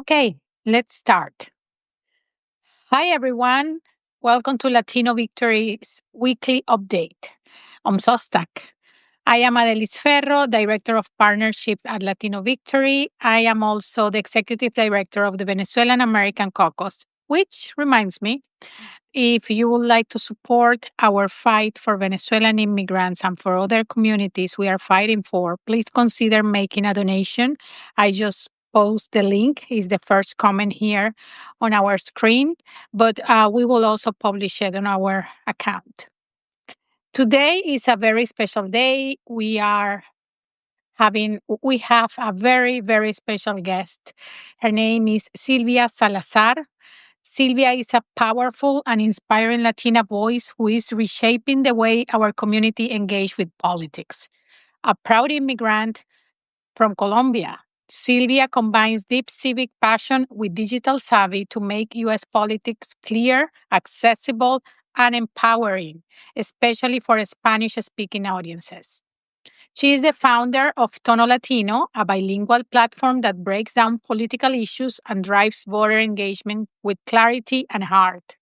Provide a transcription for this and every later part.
Okay, let's start. Hi, everyone. Welcome to Latino Victory's weekly update on Substack. I am Ade Ferro, Director of Partnership at Latino Victory. I am also the Executive Director of the Venezuelan American Caucus, which reminds me, if you would like to support our fight for Venezuelan immigrants and for other communities we are fighting for, please consider making a donation. I just post the link, is the first comment here on our screen, but we will also publish it on our account. Today is a very special day. We have a very, very special guest. Her name is Sylvia Salazar. Sylvia is a powerful and inspiring Latina voice who is reshaping the way our community engage with politics. A proud immigrant from Colombia, Sylvia combines deep civic passion with digital savvy to make U.S. politics clear, accessible, and empowering, especially for Spanish speaking audiences. She is the founder of Tono Latino, a bilingual platform that breaks down political issues and drives voter engagement with clarity and heart.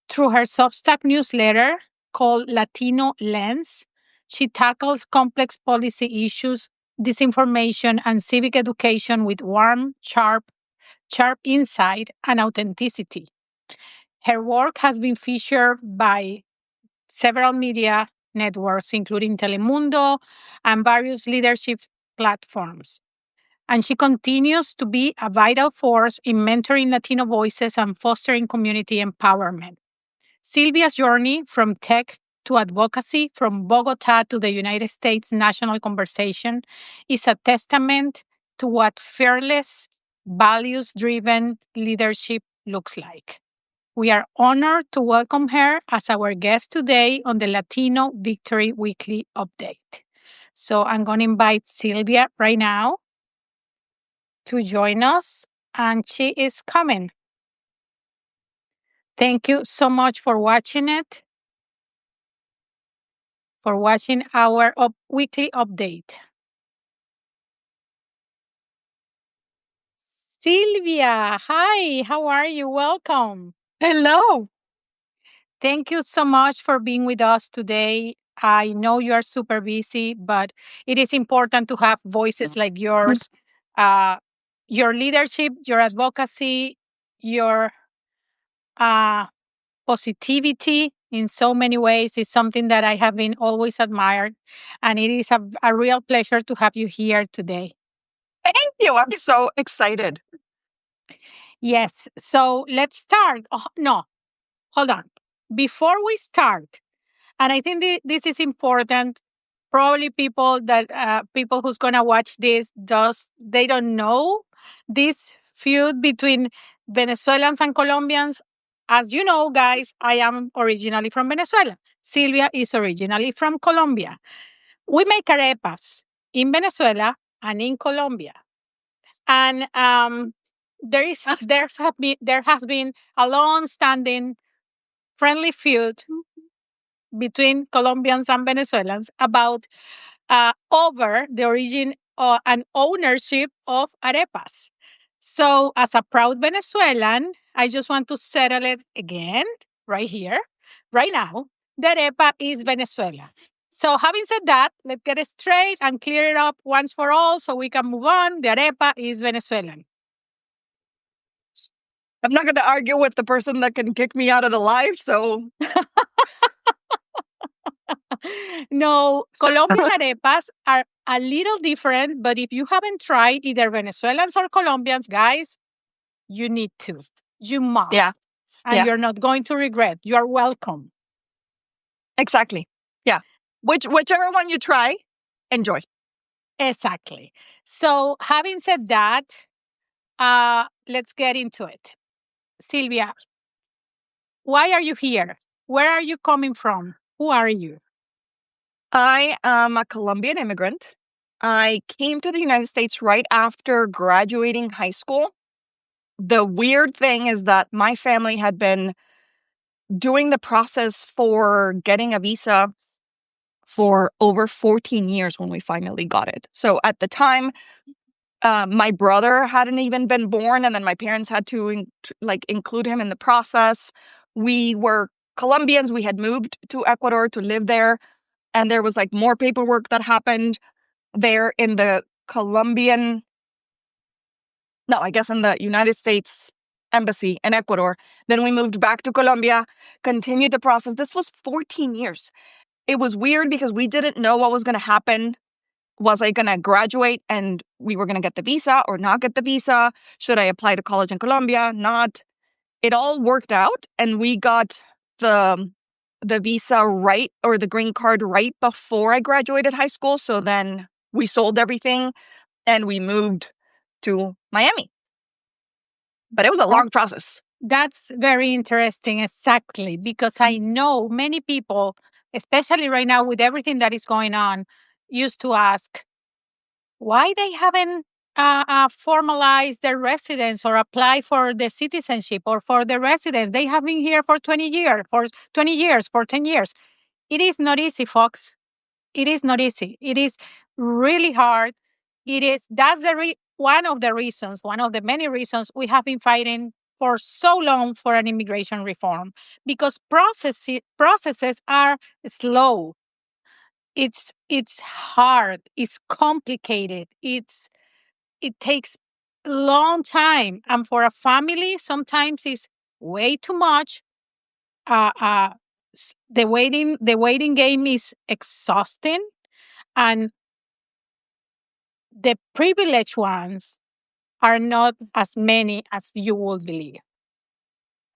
Through her Substack newsletter called Latino Lens, she tackles complex policy issues, disinformation, and civic education with warm, sharp insight and authenticity. Her work has been featured by several media networks, including Telemundo and various leadership platforms. And she continues to be a vital force in mentoring Latino voices and fostering community empowerment. Sylvia's journey from tech to advocacy, from Bogota to the United States national conversation, is a testament to what fearless, values driven leadership looks like. We are honored to welcome her as our guest today on the Latino Victory Weekly Update. So I'm going to invite Sylvia right now to join us, and she is coming. Thank you so much for watching it, for watching our weekly update. Sylvia, hi, how are you? Welcome. Hello. Thank you so much for being with us today. I know you are super busy, but it is important to have voices like yours. Uh, your leadership, your advocacy, your uh, positivity in so many ways is something that I have been always admired. And it is a real pleasure to have you here today. Thank you. I'm so excited. Yes. So let's start. Oh, no, hold on. Before we start, and I think this is important. Probably people who's gonna watch this they don't know this feud between Venezuelans and Colombians. As you know, guys, I am originally from Venezuela. Sylvia is originally from Colombia. We make arepas in Venezuela and in Colombia, and there has been a long-standing friendly feud between Colombians and Venezuelans about over the origin and ownership of arepas. So, as a proud Venezuelan, I just want to settle it again, right here, right now. The arepa is Venezuela. So, having said that, let's get it straight and clear it up once for all so we can move on. The arepa is Venezuelan. I'm not going to argue with the person that can kick me out of the live. So, No, Colombian arepas are a little different, but if you haven't tried either Venezuelans or Colombians, guys, you need to. You must. yeah, And yeah. you're not going to regret. You are welcome. Exactly. Yeah. Whichever one you try, enjoy. Exactly. So, having said that, let's get into it. Sylvia, why are you here? Where are you coming from? Who are you? I am a Colombian immigrant. I came to the United States right after graduating high school. The weird thing is that my family had been doing the process for getting a visa for over 14 years when we finally got it. So at the time, My brother hadn't even been born, and then my parents had to include him in the process. We were Colombians. We had moved to Ecuador to live there, and there was like more paperwork that happened there in the in the United States embassy in Ecuador. Then we moved back to Colombia, continued the process. This was 14 years. It was weird because we didn't know what was going to happen. Was I going to graduate and we were going to get the visa or not get the visa? Should I apply to college in Colombia? Not. It all worked out, and we got the visa right, or the green card right before I graduated high school. So then we sold everything and we moved to Miami. But it was a long process. That's very interesting, exactly, because I know many people, especially right now with everything that is going on, used to ask why they haven't formalized their residence or apply for the citizenship or for the residence. They have been here for 20 years, for 20 years, for 10 years. It is not easy, folks. It is not easy. It is really hard. That's one of the reasons, one of the many reasons we have been fighting for so long for an immigration reform, because processes are slow. It's hard. It's complicated. It takes a long time, and for a family, sometimes it's way too much. Uh, uh, the waiting game is exhausting, and the privileged ones are not as many as you would believe.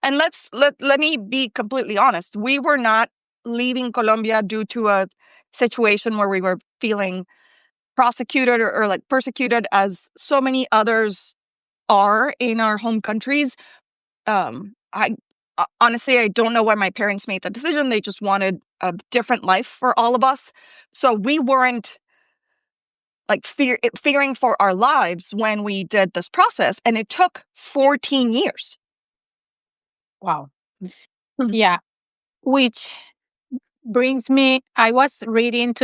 And let me be completely honest. We were not leaving Colombia due to a situation where we were feeling prosecuted or like persecuted, as so many others are in our home countries. I honestly, I don't know why my parents made that decision. They just wanted a different life for all of us. So we weren't like fearing for our lives when we did this process, and it took 14 years. Wow. Yeah. Which brings me, I was reading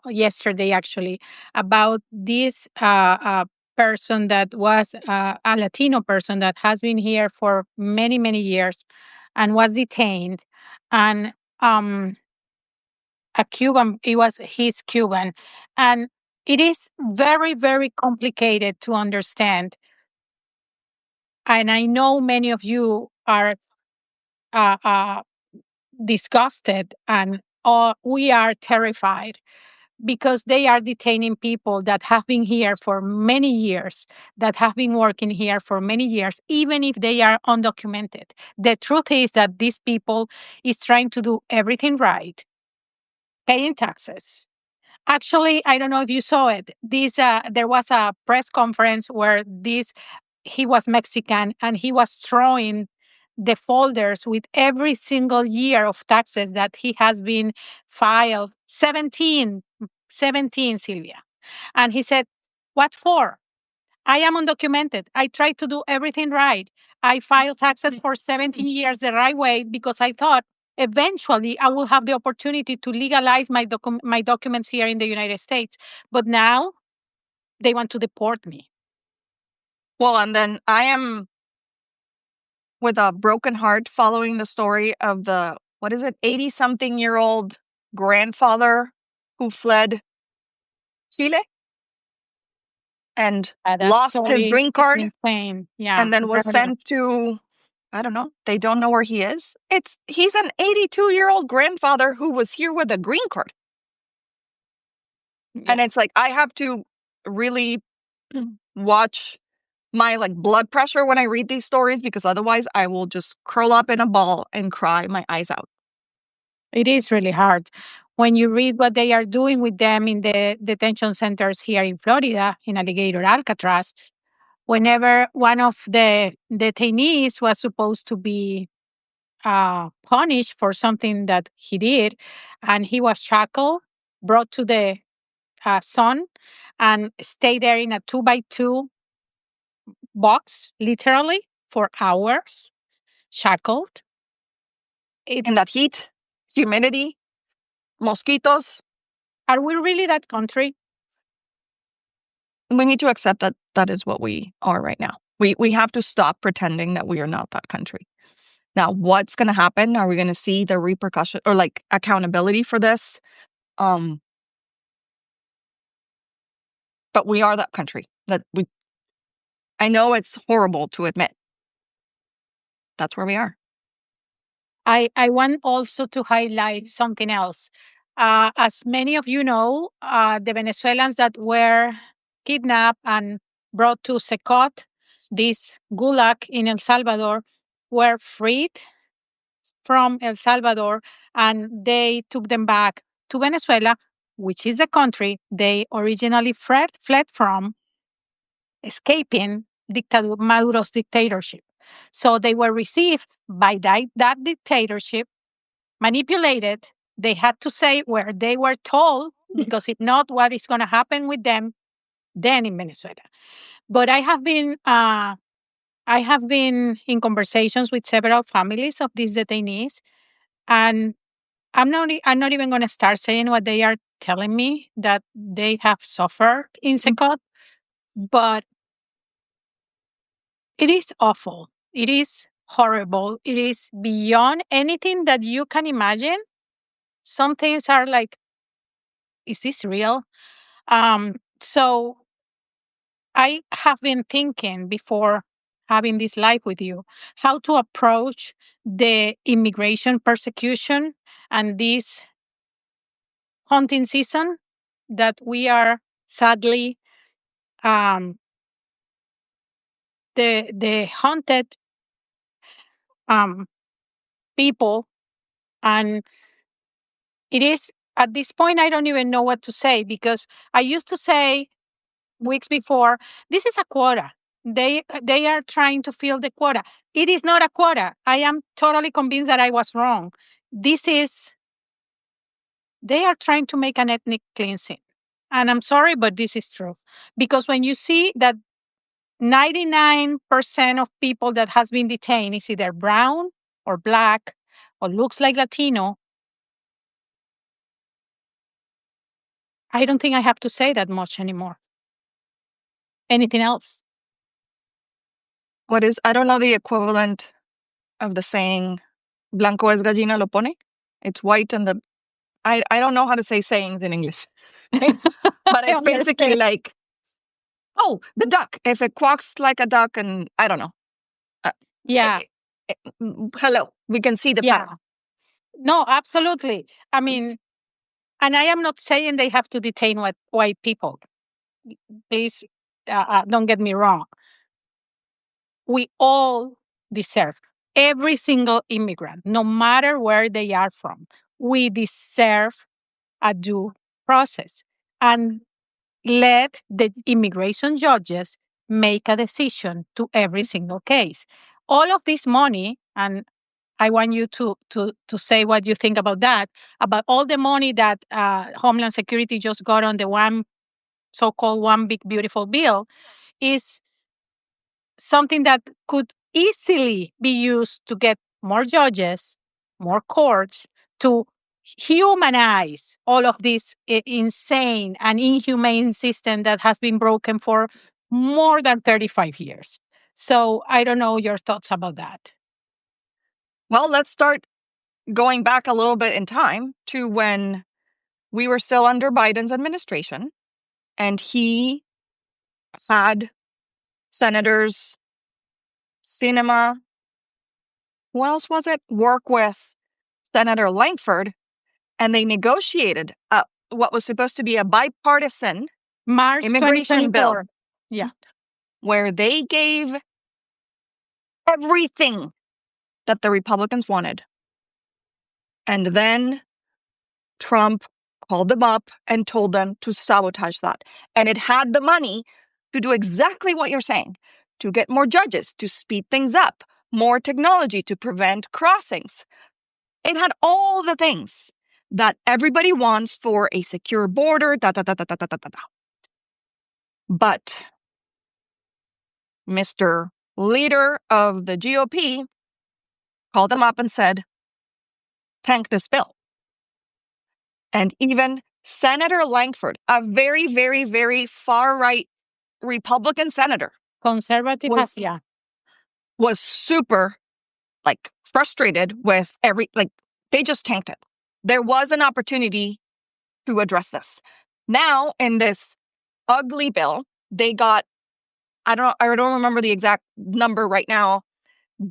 yesterday actually, about this person that was a Latino person that has been here for many, many years and was detained. And a Cuban, he's Cuban. And it is very, very complicated to understand. And I know many of you are uh, uh, disgusted, and we are terrified because they are detaining people that have been here for many years, that have been working here for many years, even if they are undocumented. The truth is that these people is trying to do everything right, paying taxes. Actually, I don't know if you saw it. There was a press conference where he was Mexican, and he was throwing the folders with every single year of taxes that he has been filed. 17, Sylvia. And he said, "What for? I am undocumented. I tried to do everything right. I filed taxes for 17 years the right way because I thought eventually I will have the opportunity to legalize my documents here in the United States. But now they want to deport me." Well, and then I am with a broken heart following the story of the, 80-something-year-old grandfather who fled Chile and That lost his story green is card insane. Yeah. and then was sent to, I don't know, they don't know where he is. He's an 82-year-old grandfather who was here with a green card. Yeah. And it's like, I have to really watch my blood pressure when I read these stories, because otherwise I will just curl up in a ball and cry my eyes out. It is really hard. When you read what they are doing with them in the detention centers here in Florida, in Alligator Alcatraz, whenever one of the detainees was supposed to be punished for something that he did, and he was shackled, brought to the sun, and stayed there in a 2x2 box, literally, for hours, shackled. In that heat, humidity, mosquitoes. Are we really that country? We need to accept that that is what we are right now. We have to stop pretending that we are not that country. Now, what's going to happen? Are we going to see the repercussion or like accountability for this? But we are that country. I know it's horrible to admit. That's where we are. I want also to highlight something else. As many of you know, the Venezuelans that were kidnapped and brought to Secot, this gulag in El Salvador, were freed from El Salvador, and they took them back to Venezuela, which is the country they originally fled from, escaping Maduro's dictatorship. So they were received by that dictatorship, manipulated. They had to say where they were told, because if not, what is going to happen with them then in Venezuela. But I have been in conversations with several families of these detainees, and I'm not even going to start saying what they are telling me that they have suffered in Secot, but it is awful. It is horrible. It is beyond anything that you can imagine. Some things are like, is this real? So I have been thinking before having this live with you how to approach the immigration persecution and this hunting season that we are sadly the hunted um, people. And it is at this point I don't even know what to say, because I used to say weeks before, this is a quota. They are trying to fill the quota. It is not a quota. I am totally convinced that I was wrong. They are trying to make an ethnic cleansing. And I'm sorry, but this is true. Because when you see that 99% of people that has been detained is either brown or black or looks like Latino, I don't think I have to say that much anymore. Anything else? I don't know the equivalent of the saying, blanco es gallina lo pone. It's white and I don't know how to say sayings in English. But it's basically like, oh, the duck. If it quacks like a duck, and I don't know. Yeah. Hello, we can see the pattern. No, absolutely. I mean, and I am not saying they have to detain white people. Please don't get me wrong. We all deserve, every single immigrant, no matter where they are from, we deserve a due process. And let the immigration judges make a decision to every single case. All of this money, and I want you to say what you think about that, about all the money that Homeland Security just got on the so-called one big beautiful bill, is something that could easily be used to get more judges, more courts, to humanize all of this insane and inhumane system that has been broken for more than 35 years. So I don't know your thoughts about that. Well, let's start going back a little bit in time to when we were still under Biden's administration, and he had senators, Sinema, who else was it? Work with Senator Langford, and they negotiated what was supposed to be a bipartisan March immigration 2024. bill. Yeah. Where they gave everything that the Republicans wanted. And then Trump called them up and told them to sabotage that. And it had the money to do exactly what you're saying, to get more judges, to speed things up, more technology to prevent crossings. It had all the things that everybody wants for a secure border, But Mr. Leader of the GOP called them up and said, tank this bill. And even Senator Langford, a very, very, very far right Republican senator Conservative was yeah. was super frustrated with they just tanked it. There was an opportunity to address this. Now in this ugly bill, they got, I don't remember the exact number right now,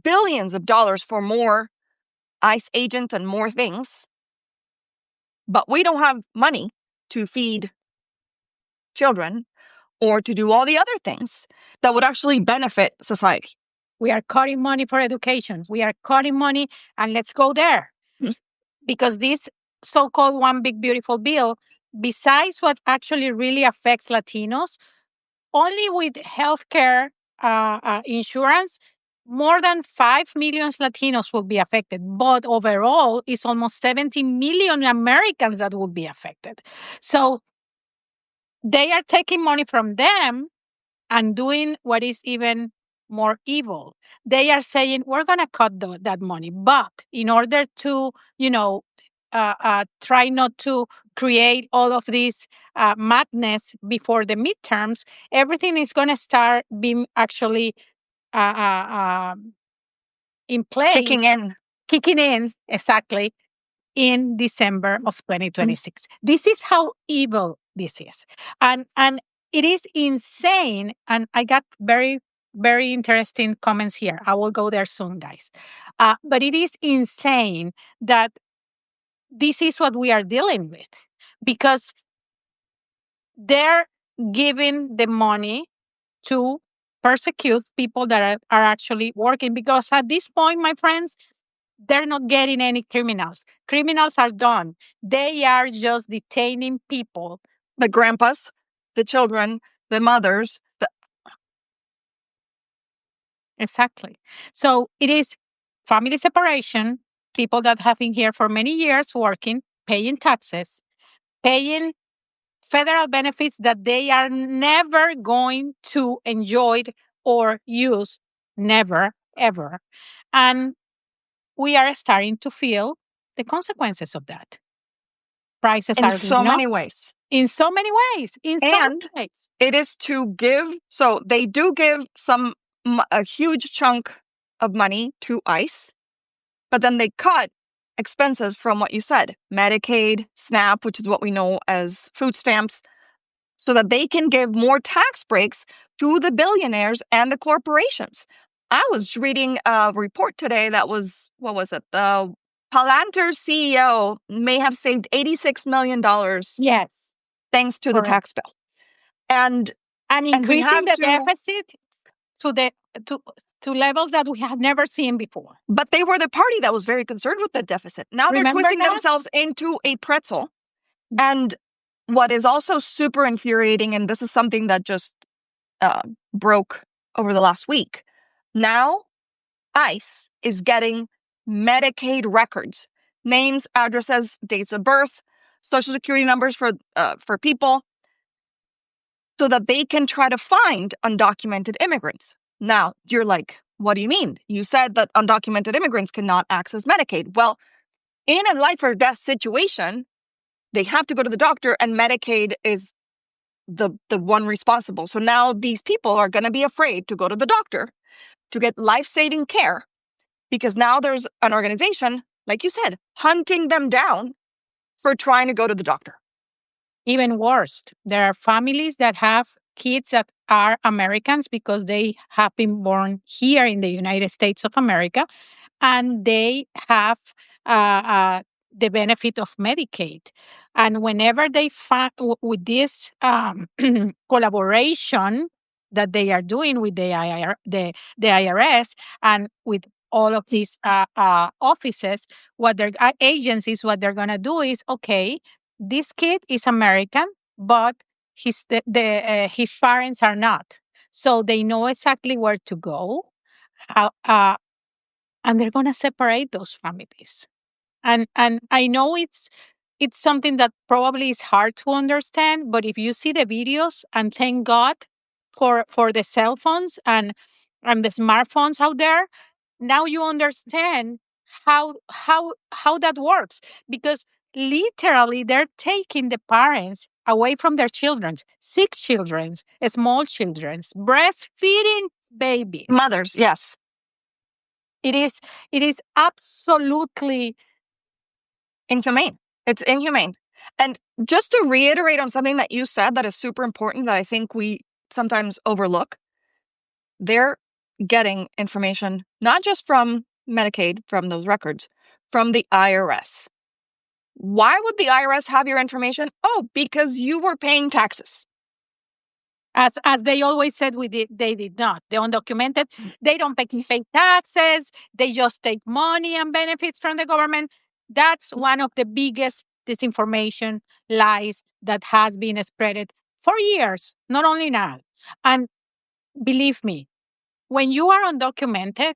billions of dollars for more ICE agents and more things. But we don't have money to feed children or to do all the other things that would actually benefit society. We are cutting money for education. We are cutting money, and let's go there. Because this so-called one big beautiful bill, besides what actually really affects Latinos, only with healthcare insurance, more than 5 million Latinos will be affected. But overall, it's almost 70 million Americans that will be affected. So they are taking money from them and doing what is even more evil. They are saying, we're going to cut that money. But in order to, try not to create all of this madness before the midterms, everything is going to start being actually uh, uh, um, in place. Kicking in, exactly, in December of 2026. This is how evil this is. And it is insane. And I got very, very interesting comments here. I will go there soon, guys. But it is insane that this is what we are dealing with, because they're giving the money to persecute people that are actually working. Because at this point, my friends, they're not getting any criminals. Criminals are done. They are just detaining people. The grandpas, the children, the mothers. Exactly. So it is family separation, people that have been here for many years working, paying taxes, paying federal benefits that they are never going to enjoy or use. Never, ever. And we are starting to feel the consequences of that. Prices in are so going up. many ways. In so many ways. And it is to give, so they do give a huge chunk of money to ICE, but then they cut expenses from what you said, Medicaid, SNAP, which is what we know as food stamps, so that they can give more tax breaks to the billionaires and the corporations. I was reading a report today that was, what was it? The Palantir CEO may have saved $86 million. Yes. Thanks to the tax bill. And increasing the deficit to levels that we have never seen before. But they were the party that was very concerned with the deficit. Now they're twisting themselves into a pretzel. And what is also super infuriating, and this is something that just broke over the last week, now ICE is getting Medicaid records, names, addresses, dates of birth, social security numbers for people, so that they can try to find undocumented immigrants. Now, you're like, what do you mean? You said that undocumented immigrants cannot access Medicaid. Well, in a life or death situation, they have to go to the doctor, and Medicaid is the one responsible. So now these people are going to be afraid to go to the doctor to get life-saving care, because now there's an organization, like you said, hunting them down for trying to go to the doctor. Even worse, there are families that have kids that are Americans because they have been born here in the United States of America, and they have the benefit of Medicaid. And whenever they find with this collaboration that they are doing with the IRS and with all of these offices, what their agencies, what they're going to do is, okay, this kid is American, but his parents are not. So they know exactly where to go, how, and they're going to separate those families. And I know it's something that probably is hard to understand, but if you see the videos, and thank God for the cell phones and the smartphones out there, now you understand how that works, because literally they're taking the parents away from their children, sick children, small children, breastfeeding babies. Mothers, yes. It is absolutely inhumane. It's inhumane. And just to reiterate on something that you said that is super important that I think we sometimes overlook, they're getting information not just from Medicaid, from those records, from the IRS. Why would the IRS have your information? Oh, because you were paying taxes. as they always said they did not. The undocumented, they don't pay taxes, they just take money and benefits from the government. That's one of the biggest disinformation lies that has been spread for years, not only now. And believe me, when you are undocumented,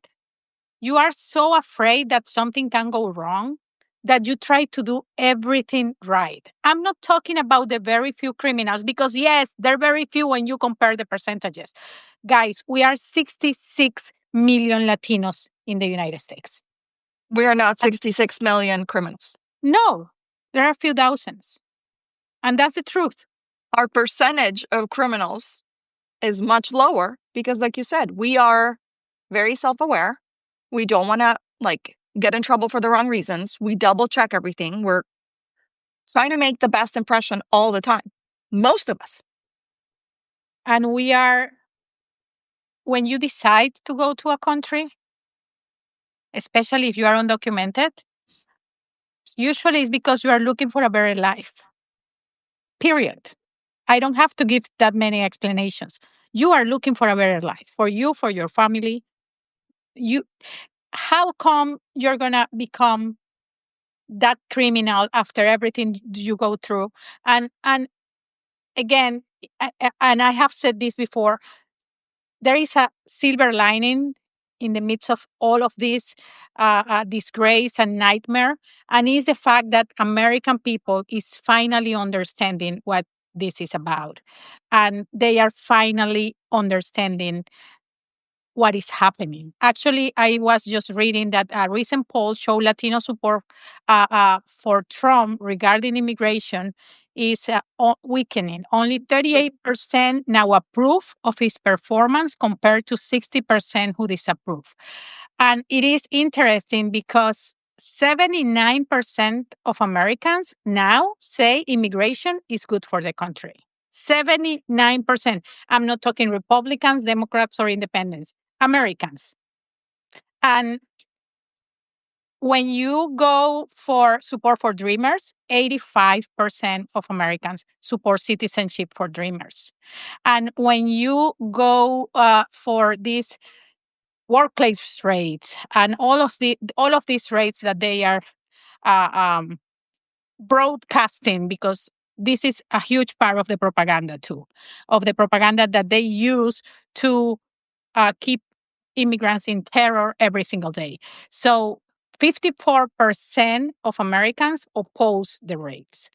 you are so afraid that something can go wrong that you try to do everything right. I'm not talking about the very few criminals because, yes, they're very few when you compare the percentages. Guys, we are 66 million Latinos in the United States. We are not 66 million criminals. No, there are a few thousands. And that's the truth. Our percentage of criminals is much lower because, like you said, we are very self-aware. We don't want to get in trouble for the wrong reasons. We double check everything. We're trying to make the best impression all the time. Most of us. And we are, when you decide to go to a country, especially if you are undocumented, usually it's because you are looking for a better life. Period. I don't have to give that many explanations. You are looking for a better life for you, for your family. How come you're going to become that criminal after everything you go through? And again, and I have said this before, there is a silver lining in the midst of all of this disgrace and nightmare, and is the fact that American people is finally understanding what this is about, and they are finally understanding what is happening. Actually, I was just reading that a recent poll showed Latino support for Trump regarding immigration is weakening. Only 38% now approve of his performance compared to 60% who disapprove. And it is interesting because 79% of Americans now say immigration is good for the country. 79%. I'm not talking Republicans, Democrats, or independents. Americans. And when you go for support for Dreamers, 85% of Americans support citizenship for Dreamers. And when you go for these workplace rates and all of these rates that they are uh, um, broadcasting, because this is a huge part of the propaganda too, of the propaganda that they use to keep immigrants in terror every single day. So 54% of Americans oppose the rates.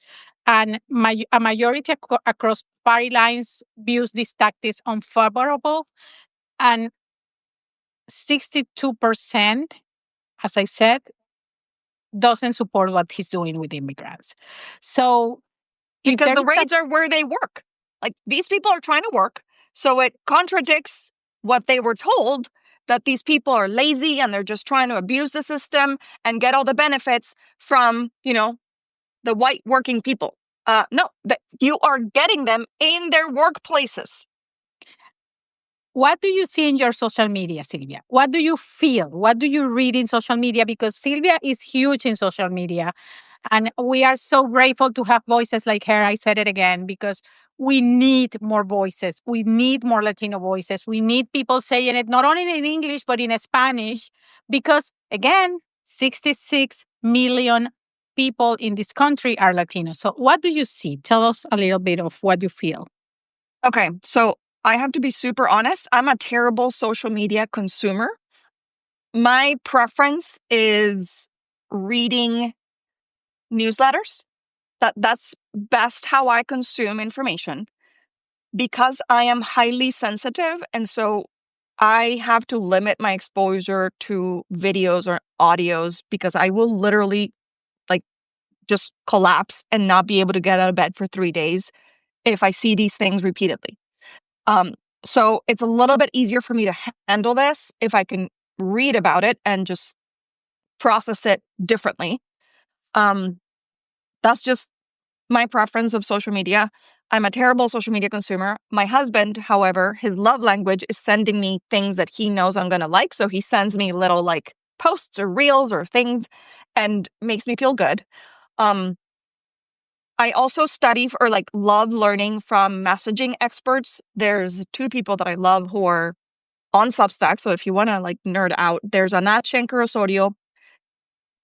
And a majority across party lines views these tactics unfavorable. And 62%, as I said, doesn't support what he's doing with immigrants. So because the raids are where they work. Like, these people are trying to work. So it contradicts what they were told, that these people are lazy and they're just trying to abuse the system and get all the benefits from, the white working people. No, you are getting them in their workplaces. What do you see in your social media, Sylvia? What do you feel? What do you read in social media? Because Sylvia is huge in social media. And we are so grateful to have voices like her. I said it again, because we need more voices. We need more Latino voices. We need people saying it not only in English, but in Spanish. Because again, 66 million people in this country are Latino. So what do you see? Tell us a little bit of what you feel. Okay, so I have to be super honest. I'm a terrible social media consumer. My preference is reading newsletters. That's best how I consume information, because I am highly sensitive. And so I have to limit my exposure to videos or audios, because I will literally just collapse and not be able to get out of bed for 3 days if I see these things repeatedly. So it's a little bit easier for me to handle this if I can read about it and just process it differently. That's just my preference of social media. I'm a terrible social media consumer. My husband, however, his love language is sending me things that he knows I'm going to like. So he sends me little like posts or reels or things and makes me feel good. I also study or like love learning from messaging experts. There's 2 people that I love who are on Substack. So if you want to like nerd out, there's Anat Shenker-Osorio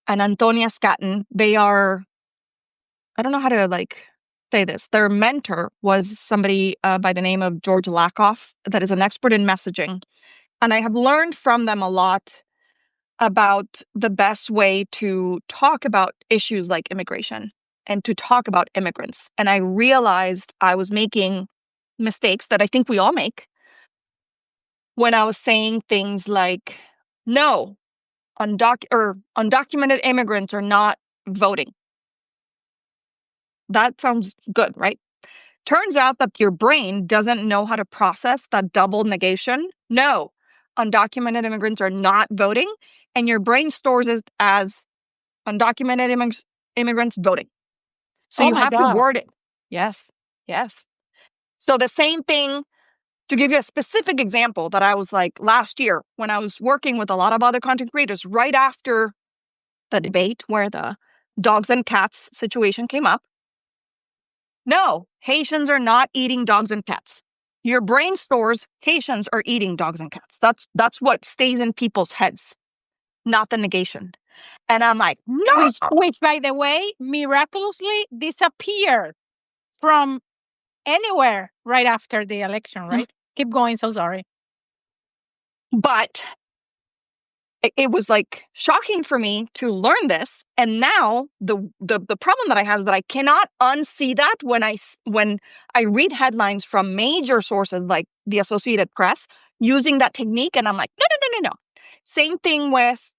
and Antonia Scatton. They are, I don't know how to like say this. Their mentor was somebody by the name of George Lakoff that is an expert in messaging. And I have learned from them a lot about the best way to talk about issues like immigration and to talk about immigrants. And I realized I was making mistakes that I think we all make when I was saying things like, no, undocumented immigrants are not voting. That sounds good, right? Turns out that your brain doesn't know how to process that double negation. No, undocumented immigrants are not voting, and your brain stores it as undocumented immigrants voting. So Oh you my have to God. word it. Yes, yes. So the same thing, to give you a specific example that I was like last year when I was working with a lot of other content creators right after the debate where the dogs and cats situation came up. No, Haitians are not eating dogs and cats. Your brain stores Haitians are eating dogs and cats. That's what stays in people's heads, not the negation. And I'm like, no. Which, by the way, miraculously disappeared from anywhere right after the election, right? Keep going, so sorry. But it was like shocking for me to learn this. And now the problem that I have is that I cannot unsee that when I read headlines from major sources like the Associated Press using that technique. And I'm like, no. Same thing with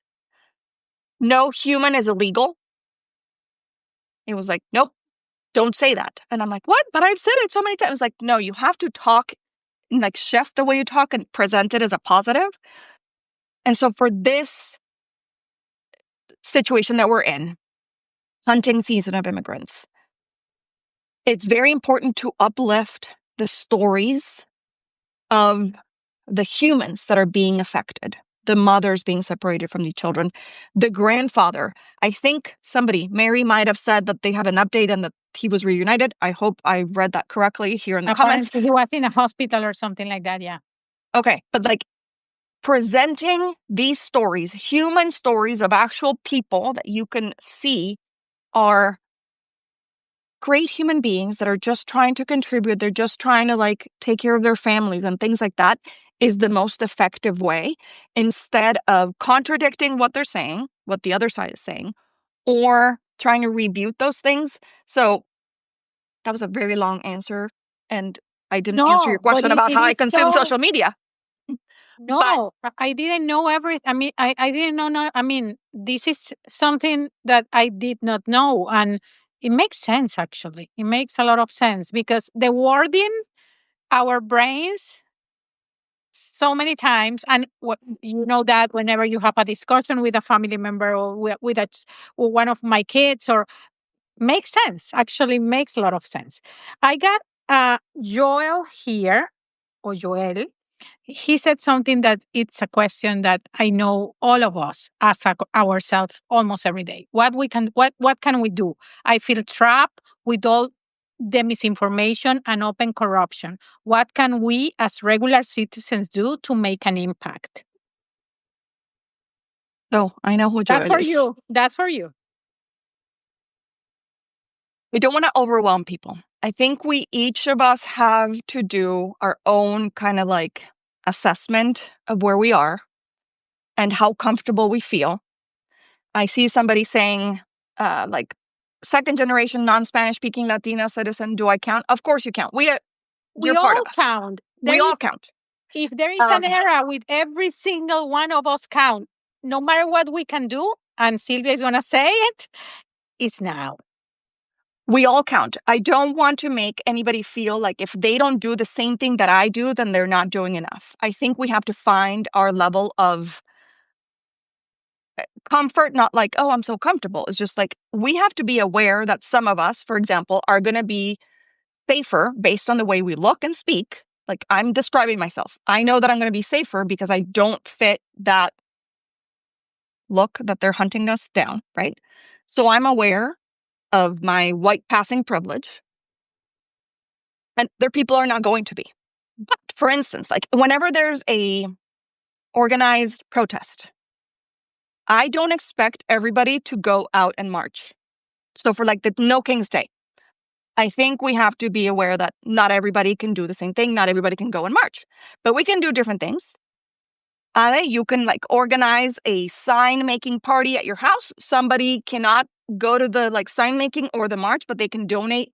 no human is illegal. It was like, nope, don't say that. And I'm like, what? But I've said it so many times. Like, no, you have to talk and like shift the way you talk and present it as a positive. And so for this situation that we're in, hunting season of immigrants, it's very important to uplift the stories of the humans that are being affected, the mothers being separated from the children, the grandfather. I think Mary might have said that they have an update and that he was reunited. I hope I read that correctly here in the comments. Apparently he was in a hospital or something like that, yeah. Okay, but like presenting these stories, human stories of actual people that you can see are great human beings that are just trying to contribute. They're just trying to like take care of their families and things like that is the most effective way, instead of contradicting what they're saying, what the other side is saying, or trying to rebuke those things. So that was a very long answer, and I didn't answer your question about how I consume social media. No, I didn't know everything. I mean, I didn't know. No, I mean, this is something that I did not know. And it makes sense, actually. It makes a lot of sense because the wording, our brains, so many times, and you know that whenever you have a discussion with a family member or with or one of my kids, or makes sense, actually makes a lot of sense. I got Joel here, or Joel. He said something that it's a question that I know all of us ask ourselves almost every day. What can we do? I feel trapped with all the misinformation and open corruption. What can we as regular citizens do to make an impact? Oh, I know who Joel is. That's for you. That's for you. We don't want to overwhelm people. I think each of us have to do our own kind of like assessment of where we are and how comfortable we feel. I see somebody saying, like, second generation non-Spanish speaking Latina citizen, do I count? Of course you count. You're part all of us. count. We all count. If there is an era with every single one of us count, no matter what we can do, and Sylvia is going to say it, it's now. We all count. I don't want to make anybody feel like if they don't do the same thing that I do, then they're not doing enough. I think we have to find our level of comfort, not like, oh, I'm so comfortable. It's just like we have to be aware that some of us, for example, are going to be safer based on the way we look and speak. Like I'm describing myself. I know that I'm going to be safer because I don't fit that look that they're hunting us down, right? So I'm aware of my white passing privilege, and their people are not going to be. But for instance, like whenever there's a organized protest, I don't expect everybody to go out and march. So for like the No King's Day, I think we have to be aware that not everybody can do the same thing. Not everybody can go and march, but we can do different things. Ale, you can like organize a sign making party at your house. Somebody cannot go to the like sign making or the march, but they can donate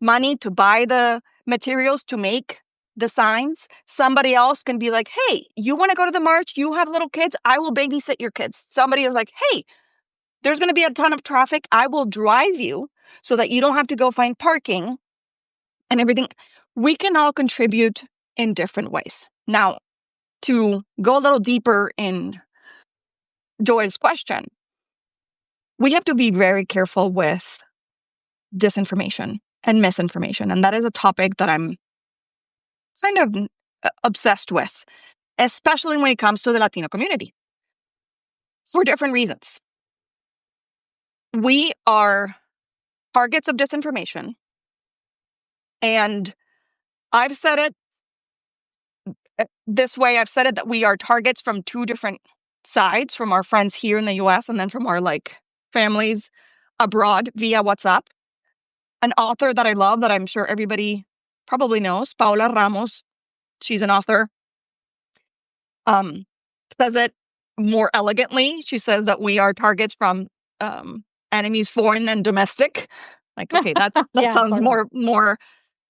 money to buy the materials to make the signs. Somebody else can be like, hey, you want to go to the march? You have little kids? I will babysit your kids. Somebody is like, hey, there's going to be a ton of traffic. I will drive you so that you don't have to go find parking and everything. We can all contribute in different ways. Now, to go a little deeper in Joy's question, we have to be very careful with disinformation and misinformation. And that is a topic that I'm kind of obsessed with, especially when it comes to the Latino community, for different reasons. We are targets of disinformation. And I've said it this way. I've said it that we are targets from two different sides, from our friends here in the US and then from our like families abroad via WhatsApp. An author that I love that I'm sure everybody probably knows, Paula Ramos, she's an author, says it more elegantly. She says that we are targets from enemies foreign and domestic. Like, okay, that Yeah, sounds totally. more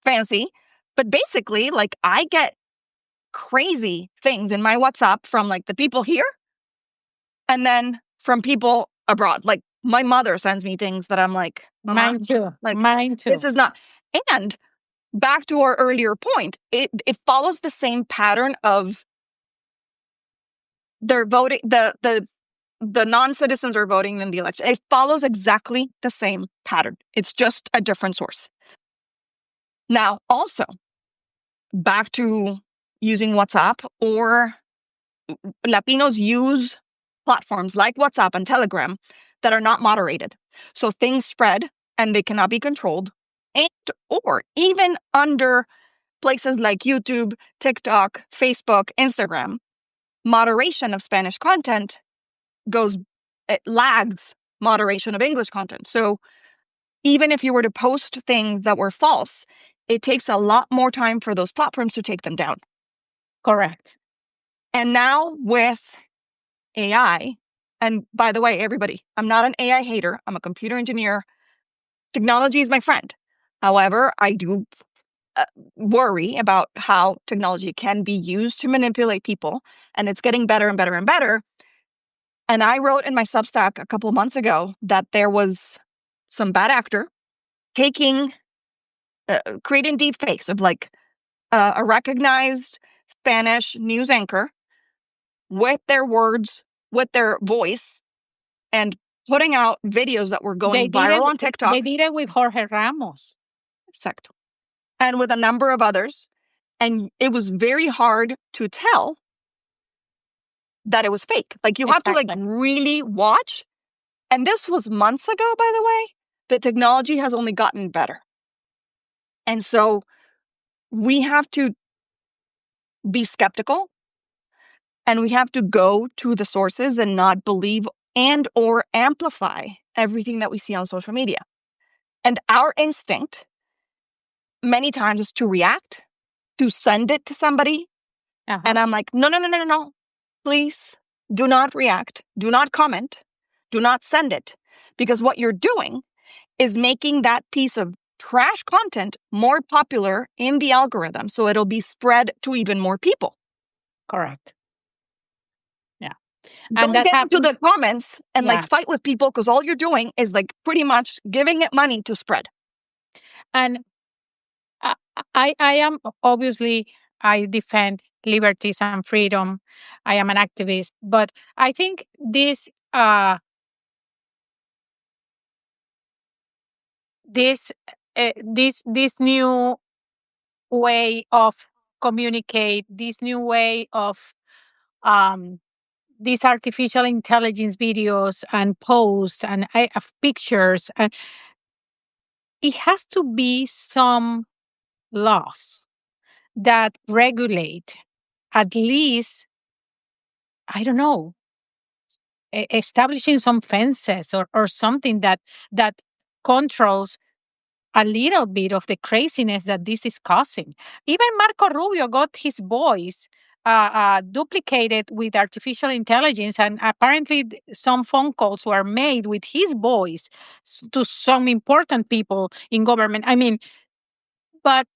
fancy. But basically, like I get crazy things in my WhatsApp from like the people here and then from people abroad. Like my mother sends me things that I'm like, Mama, Mine too. like Mine too. this is not. And back to our earlier point, it follows the same pattern of they're voting, the non-citizens are voting in the election. It follows exactly the same pattern. It's just a different source. Now, also, back to using WhatsApp, or Latinos use platforms like WhatsApp and Telegram that are not moderated. So things spread and they cannot be controlled. And or even under places like YouTube, TikTok, Facebook, Instagram, moderation of Spanish content it lags moderation of English content. So even if you were to post things that were false, it takes a lot more time for those platforms to take them down. Correct. And now with AI, and by the way, everybody, I'm not an AI hater. I'm a computer engineer. Technology is my friend. However, I do worry about how technology can be used to manipulate people, and it's getting better and better and better. And I wrote in my Substack a couple of months ago that there was some bad actor creating deepfakes of like a recognized Spanish news anchor with their words, with their voice, and putting out videos that were going viral on TikTok. They did it with Jorge Ramos. Exacto. And with a number of others. And it was very hard to tell that it was fake. Like you have to like really watch. And this was months ago, by the way. The technology has only gotten better. And so we have to be skeptical, and we have to go to the sources and not believe and or amplify everything that we see on social media. And our instinct many times is to react, to send it to somebody. And I'm like, no. Please do not react. Do not comment. Do not send it. Because what you're doing is making that piece of trash content more popular in the algorithm. So it'll be spread to even more people. Correct. Yeah. Don't get into the comments and like fight with people, because all you're doing is like pretty much giving it money to spread. And I, I am obviously, I defend liberties and freedom. I am an activist, but I think this this new way of communicate, this new way of um these artificial intelligence videos and posts and of pictures, and it has to be some laws that regulate, at least, I don't know, establishing some fences, or something that controls a little bit of the craziness that this is causing. Even Marco Rubio got his voice duplicated with artificial intelligence, and apparently some phone calls were made with his voice to some important people in government. I mean, but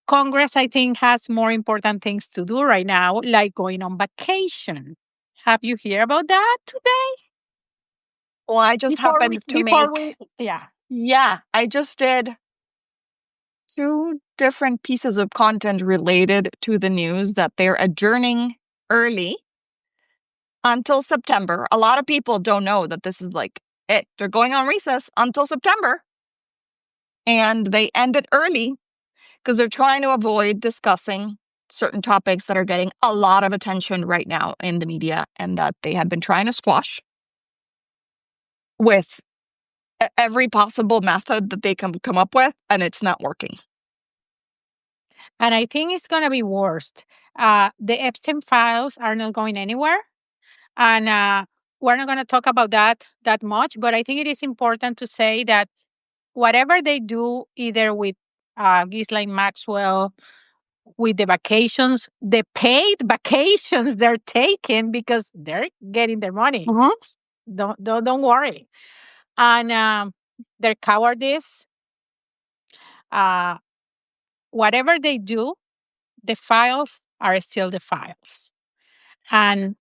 Congress, I think, has more important things to do right now, like going on vacation. Have you heard about that today? Well, I just happened to Before make, we, yeah. yeah, I just did 2 different pieces of content related to the news that they're adjourning early until September. A lot of people don't know that this is like it. They're going on recess until September, and they end it early because they're trying to avoid discussing certain topics that are getting a lot of attention right now in the media and that they have been trying to squash with every possible method that they can come up with, and it's not working. And I think it's going to be worse. The Epstein files are not going anywhere. And we're not going to talk about that much. But I think it is important to say that whatever they do, either with Ghislaine Maxwell, with the vacations, the paid vacations they're taking because they're getting their money. Don't worry. And their cowardice, uh, whatever they do, the files are still the files, and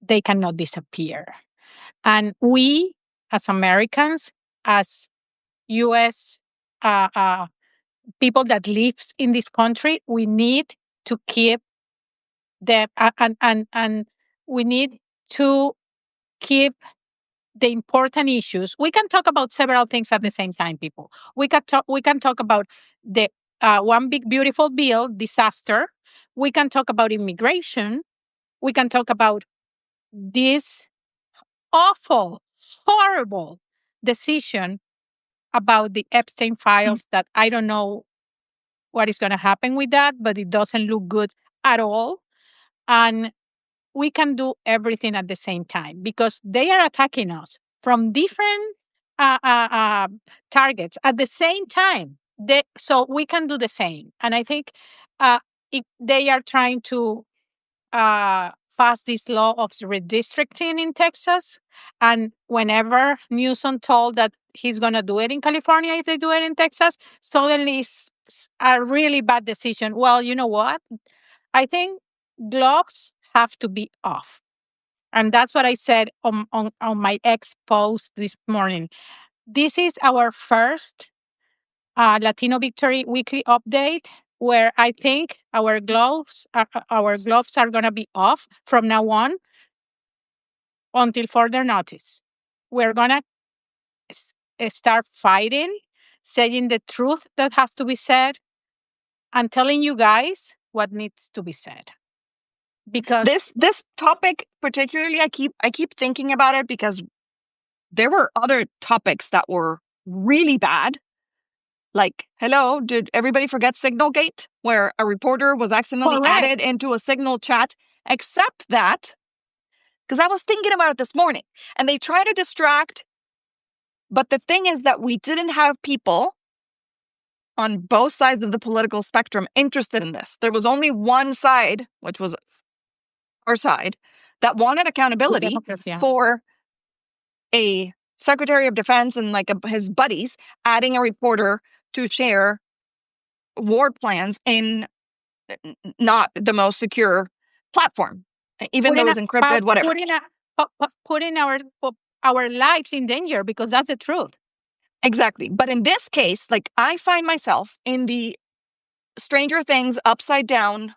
they cannot disappear. And we, as Americans, as U.S. Uh, uh, people that lives in this country, we need to keep the and we need to keep the important issues. We can talk about several things at the same time, people. We can talk about the one big beautiful bill disaster. We can talk about immigration. We can talk about this awful, horrible decision about the Epstein files that I don't know what is going to happen with that, but it doesn't look good at all. And we can do everything at the same time because they are attacking us from different targets at the same time. So we can do the same. And I think uh, they are trying to passed this law of redistricting in Texas. And whenever Newsom told that he's going to do it in California, if they do it in Texas, suddenly it's a really bad decision. Well, you know what? I think gloves have to be off. And that's what I said on my ex post this morning. This is our first Latino Victory weekly update, where I think our gloves are going to be off from now on until further notice. We're going to start fighting, saying the truth that has to be said, and telling you guys what needs to be said. Because This topic particularly, I keep thinking about it because there were other topics that were really bad. Like, hello, did everybody forget Signalgate, where a reporter was accidentally correct. added into a Signal chat? Except that, because I was thinking about it this morning, and they try to distract. But the thing is that we didn't have people on both sides of the political spectrum interested in this. There was only one side, which was our side, that wanted accountability for a Secretary of Defense and like his buddies adding a reporter to share war plans in not the most secure platform, even though it was encrypted, whatever. Putting our lives in danger, because that's the truth. Exactly. But in this case, like, I find myself in the Stranger Things upside down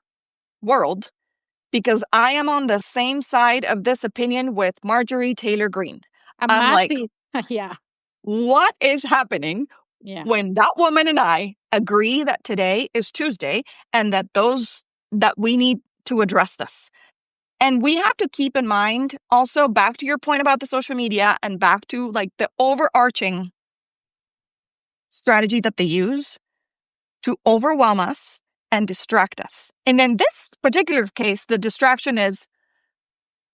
world because I am on the same side of this opinion with Marjorie Taylor Greene. A I'm like, massive, yeah, what is happening yeah, when that woman and I agree that today is Tuesday and that we need to address this? And we have to keep in mind also, back to your point about the social media and back to like the overarching strategy that they use to overwhelm us and distract us. And in this particular case, the distraction is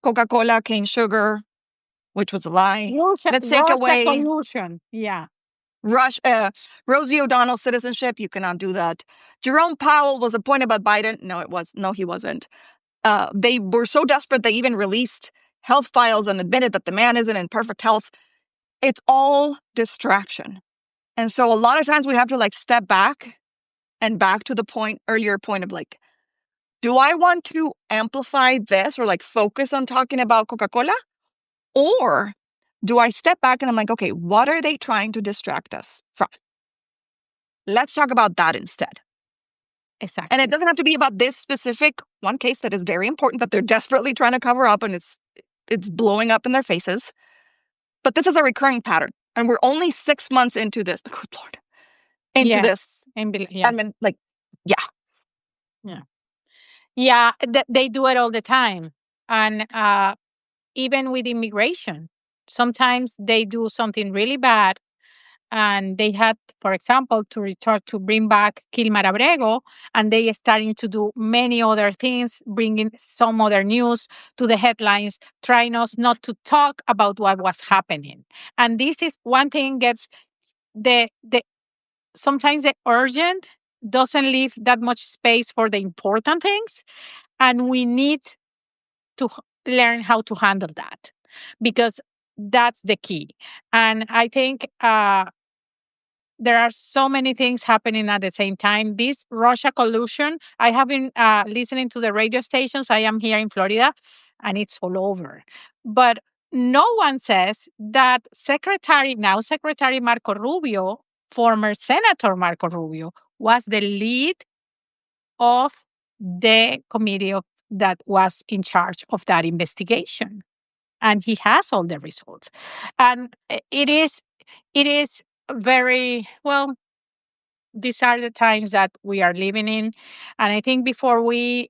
Coca-Cola, cane sugar, which was a lie. Let's take Russia away collusion, yeah, Rosie O'Donnell's citizenship. You cannot do that. Jerome Powell was appointed by Biden. No, he wasn't. They were so desperate they even released health files and admitted that the man isn't in perfect health. It's all distraction. And so a lot of times we have to like step back and back to the earlier point of like, do I want to amplify this or like focus on talking about Coca-Cola? Or do I step back and I'm like, okay, what are they trying to distract us from? Let's talk about that instead. exactly. And it doesn't have to be about this specific one case that is very important that they're desperately trying to cover up and it's blowing up in their faces. But this is a recurring pattern. And we're only 6 months into this. Good Lord. Into Yes, this. yeah, I mean, like, yeah. yeah, yeah. They do it all the time, and even with immigration, sometimes they do something really bad, and they had, for example, to return to bring back Kilmar Abrego, and they are starting to do many other things, bringing some other news to the headlines, trying us not to talk about what was happening. And this is one thing gets the sometimes the urgent doesn't leave that much space for the important things, and we need to learn how to handle that because that's the key. And I think there are so many things happening at the same time. This Russia collusion, I have been listening to the radio stations. I am here in Florida and it's all over. But no one says that now Secretary Marco Rubio, former Senator Marco Rubio, was the lead of the that was in charge of that investigation. And he has all the results. And it is very well, these are the times that we are living in. And I think before we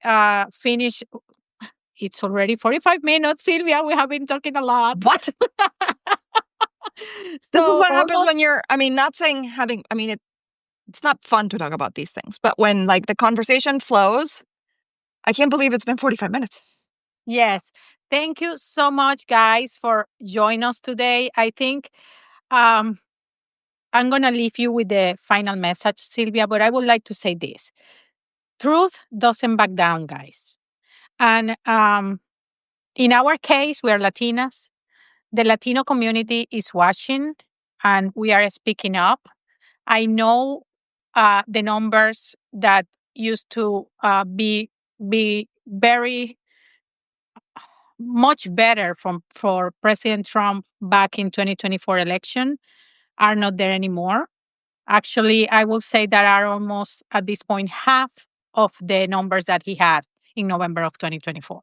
finish, it's already 45 minutes, Sylvia. We have been talking a lot. What? This is So what happens when you're, I mean, not saying having, I mean, it's not fun to talk about these things, but when like the conversation flows, I can't believe it's been 45 minutes. yes. Thank you so much, guys, for joining us today. I think um, I'm going to leave you with the final message, Sylvia, but I would like to say this. Truth doesn't back down, guys. And in our case, we are Latinas. The Latino community is watching and we are speaking up. I know the numbers that used to be very much better for President Trump back in 2024 election are not there anymore. Actually, I will say that are almost at this point half of the numbers that he had in November of 2024.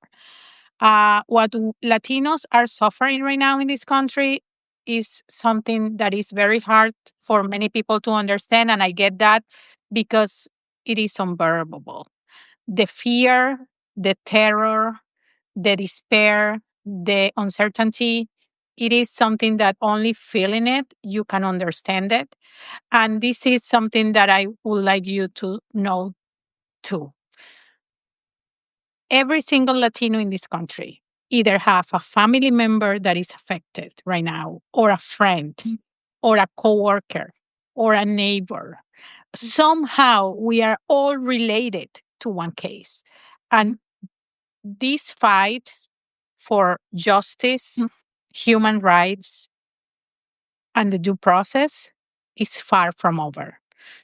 Latinos are suffering right now in this country is something that is very hard for many people to understand. And I get that because it is unbearable. The fear, the terror, the despair, the uncertainty, it is something that only feeling it, you can understand it. And this is something that I would like you to know too. Every single Latino in this country either have a family member that is affected right now, or a friend, or a coworker, or a neighbor. Somehow we are all related to one case. And these fights for justice, human rights, and the due process is far from over.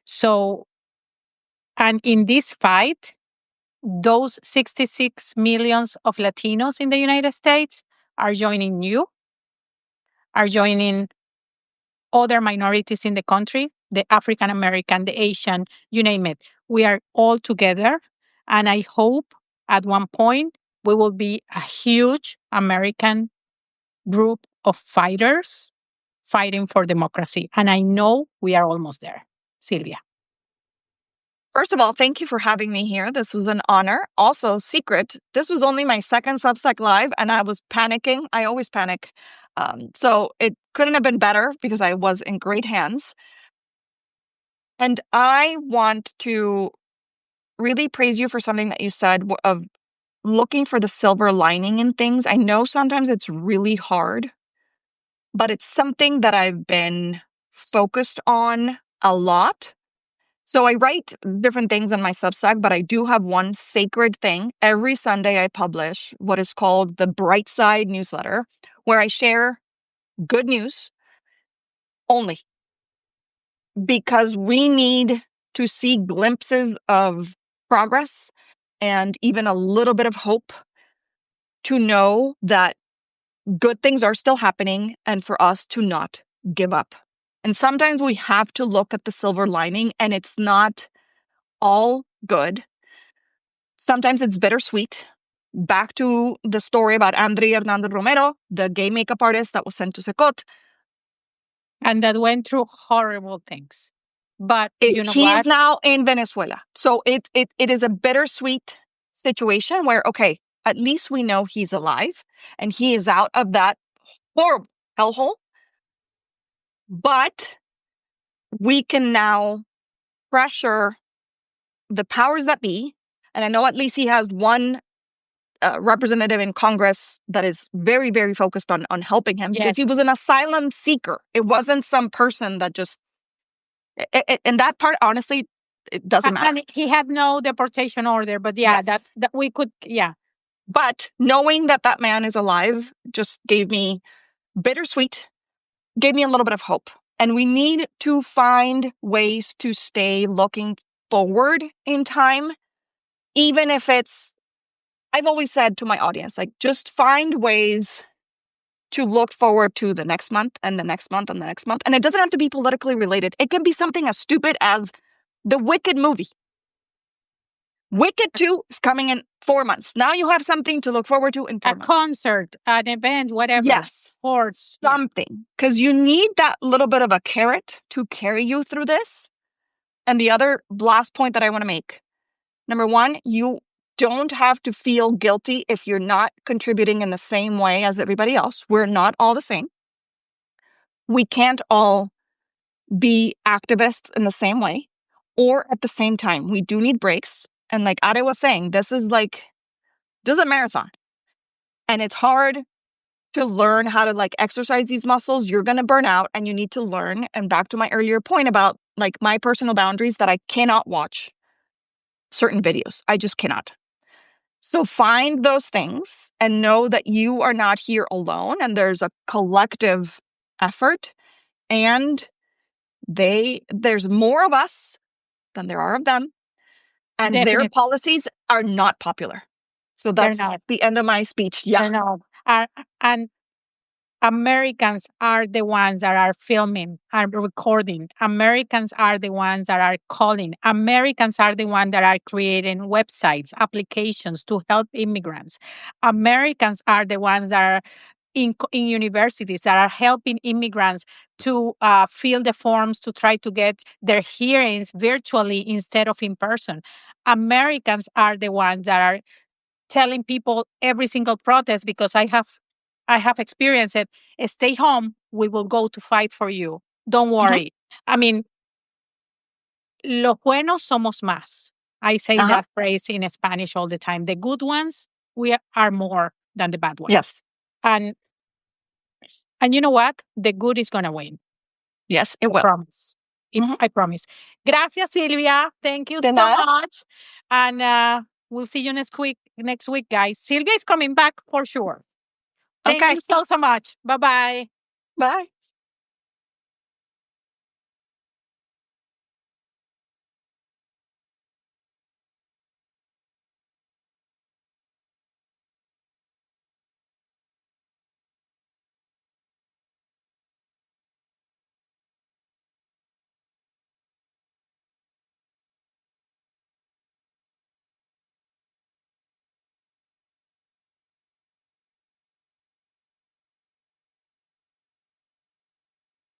So, and in this fight, those 66 millions of Latinos in the United States are joining you, are joining other minorities in the country, the African American, the Asian, you name it. We are all together. And I hope at one point we will be a huge American group of fighters fighting for democracy. And I know we are almost there. Sylvia. First of all, thank you for having me here. This was an honor. Also, secret, this was only my second Substack Live, and I was panicking. I always panic. So it couldn't have been better because I was in great hands. And I want to really praise you for something that you said of looking for the silver lining in things. I know sometimes it's really hard, but it's something that I've been focused on a lot. So I write different things on my Substack, but I do have one sacred thing. Every Sunday I publish what is called the Bright Side newsletter, where I share good news only, because we need to see glimpses of progress and even a little bit of hope to know that good things are still happening and for us to not give up. And sometimes we have to look at the silver lining, and it's not all good. Sometimes it's bittersweet. Back to the story about Andre Hernando Romero, the gay makeup artist that was sent to Secot. And that went through horrible things. But you know He what? is now in Venezuela. So it is a bittersweet situation where, okay, at least we know he's alive and he is out of that horrible hellhole. But we can now pressure the powers that be. And I know at least he has one representative in Congress that is very, very focused on helping him, because he was an asylum seeker. It wasn't some person that just... and that part, honestly, it doesn't matter. And he had no deportation order, but yeah, Yes. that we could, yeah. But knowing that that man is alive just gave me bittersweet, gave me a little bit of hope. And we need to find ways to stay looking forward in time, even if it's... I've always said to my audience, like, just find ways to look forward to the next month and the next month and the next month. And it doesn't have to be politically related. It can be something as stupid as the Wicked movie. Wicked 2 is coming in 4 months. Now you have something to look forward to in 4 months. A concert, an event, whatever. Yes. Sports. Something. Because you need that little bit of a carrot to carry you through this. And the other last point that I want to make. Number one, you don't have to feel guilty if you're not contributing in the same way as everybody else. We're not all the same. We can't all be activists in the same way or at the same time. We do need breaks. And like Ade was saying, this is a marathon. And it's hard to learn how to exercise these muscles. You're going to burn out and you need to learn. And back to my earlier point about my personal boundaries, that I cannot watch certain videos. I just cannot. So find those things and know that you are not here alone, and there's a collective effort, and there's more of us than there are of them, and Definitely. their policies are not popular. So that's the end of my speech. Yeah. And Americans are the ones that are filming, are recording. Americans are the ones that are calling. Americans are the ones that are creating websites, applications to help immigrants. Americans are the ones that are in universities that are helping immigrants to fill the forms to try to get their hearings virtually instead of in person. Americans are the ones that are telling people every single protest, because I have experienced it. Stay home. We will go to fight for you. Don't worry. I mean, los buenos somos más. I say that phrase in Spanish all the time. The good ones, we are more than the bad ones. Yes. And you know what? The good is going to win. Yes, it will. I promise. I promise. Gracias, Sylvia. Thank you so much. And we'll see you next week, guys. Sylvia is coming back for sure. Thank you so much. Bye-bye. Bye.